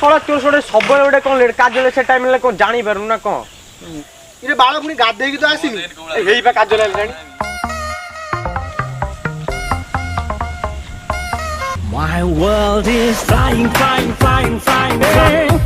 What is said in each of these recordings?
सड़ा तोर सड़े सब गोटे कौन लेट काजल से टाइम ले कौन जानी पारु ना कौन इरे बाळ पुनी गाधे की तो आसीबी हेई बा काजल जानी My world is flying, flying, flying, flying, flying.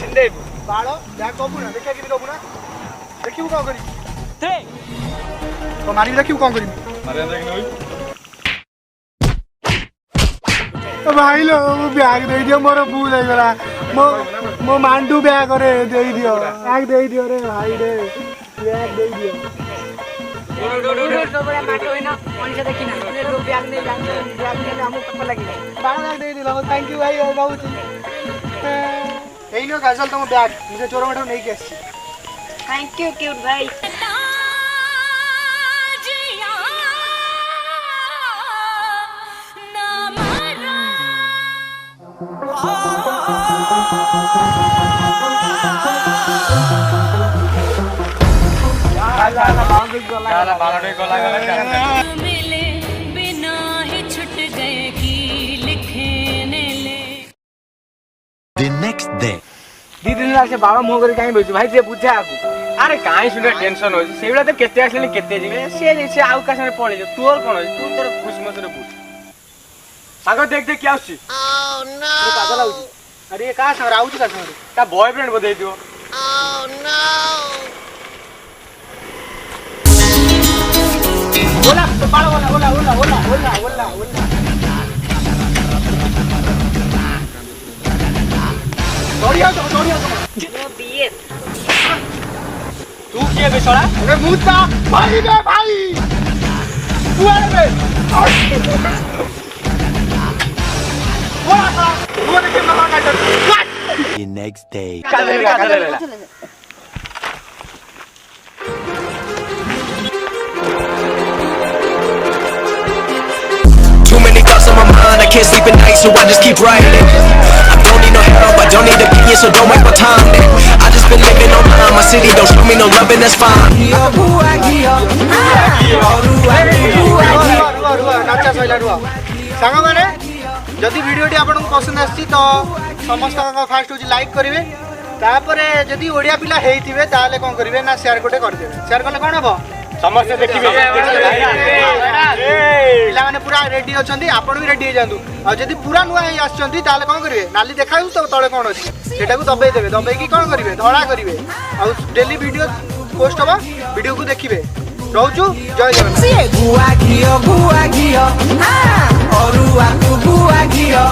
छिंदे Bal bag कबू ना देखिया कि कबू ना देखियो कोन करी ते तो मारी देखियो कोन करी मारे देख नई भाई लो वो बैग दे दियो मोर भूल हो गला मो मांडू बैग रे दे दियो बैग दे दियो रे भाई रे बैग दे दियो बड़ा माटो इना मनीषा देखी ना ने रो बैग ने हमको पता लगी बाळ बैग दे दिलो थैंक यू भाई बहुत एई लो काजल तुम बैग मुझे चोर मठो नहीं के आसी थैंक यू क्यूट भाई मिले बिना ही छुट गए कि लिखने ले The next day. दी दिन से बाबा मुह कर काई बैठ भाई जे बुझा आकु अरे काई सुने टेंशन हो सेबला तो केते आसले केते जिवे से आउ का साने पळे तोर कोन तू तोर खुश मसरे बुझ सागो देख देख क्या आछी Oh no काजल आउची अरे ये का संग आउची का संग ता बॉयफ्रेंड बदे दियो Oh no बोला तो बाळ बोला दौड़िया नो बीए तू के बेसड़ा अरे मुद्दा भाई बे भाई तू आ बे बोला था वो देखे मामा का डर The next day. काले Too many thoughts on my mind, I can't sleep at night, so I just keep writing. I don't need no help, I don't need opinions, so don't waste my time. I just been living online, my city don't show me no love, and that's fine. नाचा सैला रुआ सांग माने जदि वीडियोटी आपन पसंद आछि तो समस्त फास्ट होची लाइक करिवे तापरे जदि ओडिया पिला हेइथिबे ताले कोन करिवे ना शेयर गोटे कर देबे शेयर करले कोन हबो समस्त देखिबे पिला माने पूरा रेडी अछंती आपन भी रेडी हे जांदु आ जदि पूरा नुआ हे आछंती ताले कोन करिवे नाली देखाउ तो तळे कोन अछि सेटा को दबे देबे दबे की कोन करिवे धड़ा करिवे आ डेली वीडियो पोस्ट हबा वीडियो को देखिबे रहउछु जय जगन्नाथ गुआ घियो अरुआ को गुआ घियो